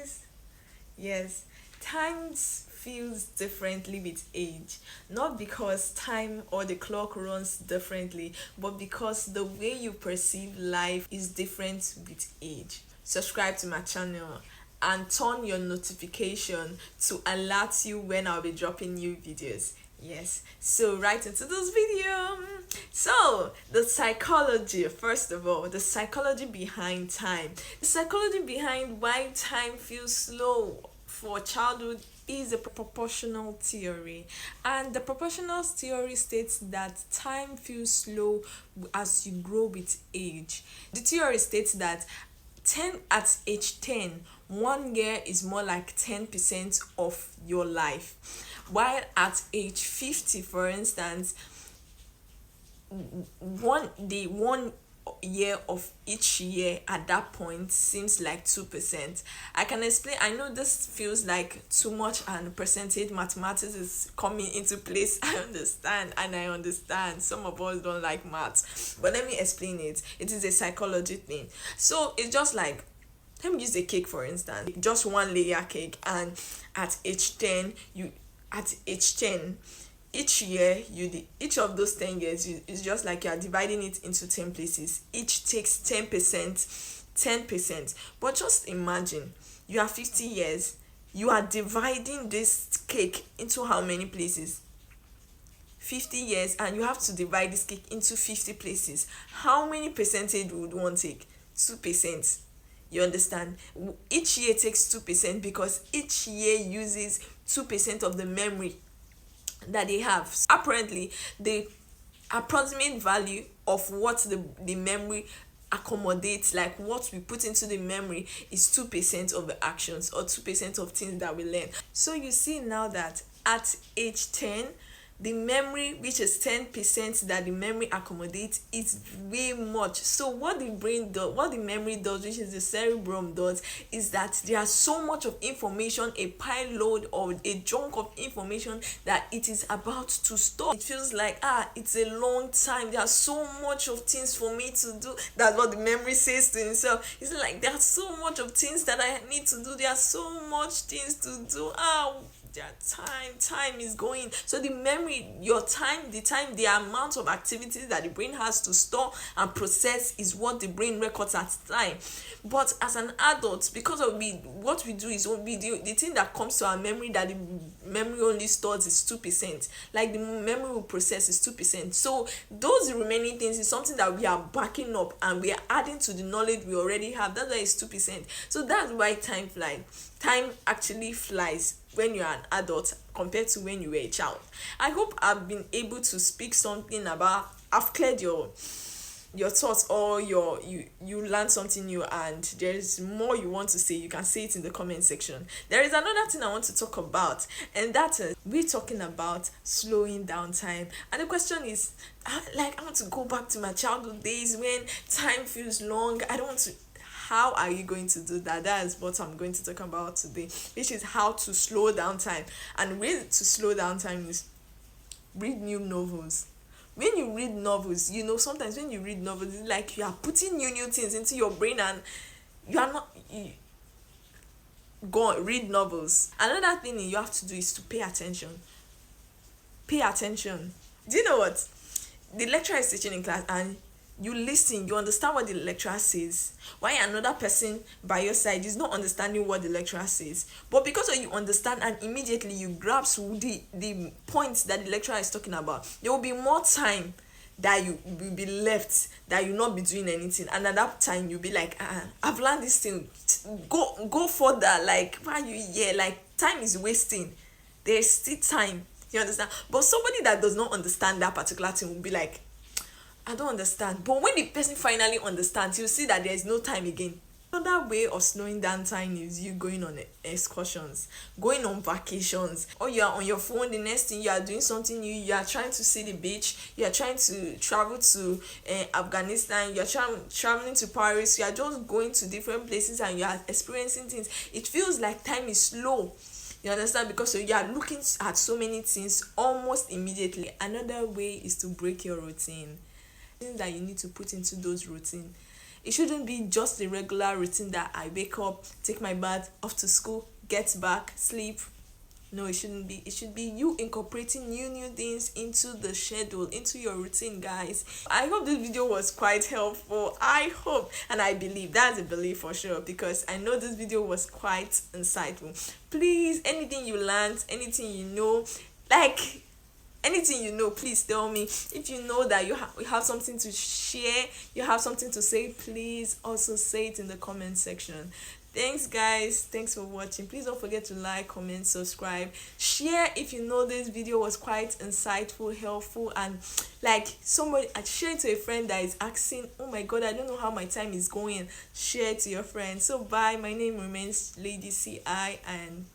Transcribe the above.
guys. Yes, time feels differently with age. Not because time or the clock runs differently, but because the way you perceive life is different with age. Subscribe to my channel and turn your notification to alert you when I'll be dropping new videos. Yes, so right into this video. So, the psychology, first of all, the psychology behind time. The psychology behind why time feels slow for childhood is a proportional theory. And the proportional theory states that time feels slow as you grow with age. The theory states that 10 at age 10, 1 year is more like 10% of your life, while at age 50, for instance, one year of each year at that point seems like 2%. I can explain. I know this feels like too much and percentage mathematics is coming into place. I understand some of us don't like maths, but let me explain it. It is a psychology thing. So it's just like, let me use a cake for instance, just one layer cake, and at age 10 you at age 10, each year each of those 10 years, it's just like you are dividing it into 10 places. Each takes 10%, 10%. But just imagine, you are 50 years, you are dividing this cake into how many places? 50 years, and you have to divide this cake into 50 places. How many percentage would one take? 2%. You understand? Each year takes 2% because each year uses 2% of the memory that they have. Apparently, the approximate value of what the memory accommodates, like what we put into the memory, is 2% of the actions or 2% of things that we learn. So you see now that at age 10, the memory, which is 10% that the memory accommodates, is way much. So what the brain does, what the memory does, which is the cerebrum does, is that there's so much of information, a pile load or a chunk of information that it is about to store. It feels like, it's a long time, there's so much of things for me to do. That's what the memory says to itself. It's like, there's so much of things that I need to do, there's so much things to do. Their time is going. So the memory, your time, the amount of activities that the brain has to store and process is what the brain records at time. But as an adult, because of what we do is the thing that comes to our memory, that the memory only stores, is 2%. Like the memory will process is 2%. So those remaining things is something that we are backing up and we are adding to the knowledge we already have. That's why it's 2%. So that's why time actually flies when you're an adult compared to when you were a child. I hope I've been able to speak something about, I've cleared your thoughts, or you learned something new and there is more you want to say. You can say it in the comment section. There is another thing I want to talk about, and that is, we're talking about slowing down time. And the question is, I want to go back to my childhood days when time feels long. I don't want to. How are you going to do that? That is what I'm going to talk about today, which is how to slow down time. And way to slow down time is read new novels. When you read novels, sometimes when you read novels, it's like you are putting new things into your brain, and you are not go on, read novels. Another thing you have to do is to pay attention. Pay attention. Do you know what? The lecturer is teaching in class, and you listen, you understand what the lecturer says, why another person by your side is not understanding what the lecturer says. But because of you understand and immediately you grasp the points that the lecturer is talking about, there will be more time that you will be left, that you'll not be doing anything. And at that time you'll be like, I've learned this thing, go further. Like, why are you here? Like, time is wasting, there's still time. You understand? But somebody that does not understand that particular thing will be like, I don't understand. But when the person finally understands, you see that there is no time again. Another way of slowing down time is you going on excursions, going on vacations, or you are on your phone. The next thing, you are doing something new. You are trying to see the beach. You are trying to travel to Afghanistan. You are traveling to Paris. You are just going to different places and you are experiencing things. It feels like time is slow. You understand? Because you are looking at so many things almost immediately. Another way is to break your routine. Things that you need to put into those routine It shouldn't be just the regular routine that I wake up, take my bath, off to school, get back, sleep. No, it shouldn't be. It should be you incorporating new things into the schedule, into your routine, guys. I hope this video was quite helpful. I hope, and I believe, that's a belief for sure, because I know this video was quite insightful. Please, anything you learned, anything you know, like anything you know, please tell me. If you know that you have something to share, you have something to say, please also say it in the comment section. Thanks, guys. Thanks for watching. Please don't forget to like, comment, subscribe, share if you know this video was quite insightful, helpful, and like somebody, share it to a friend that is asking, oh my god, I don't know how my time is going. Share it to your friends. So bye, my name remains Lady CI, and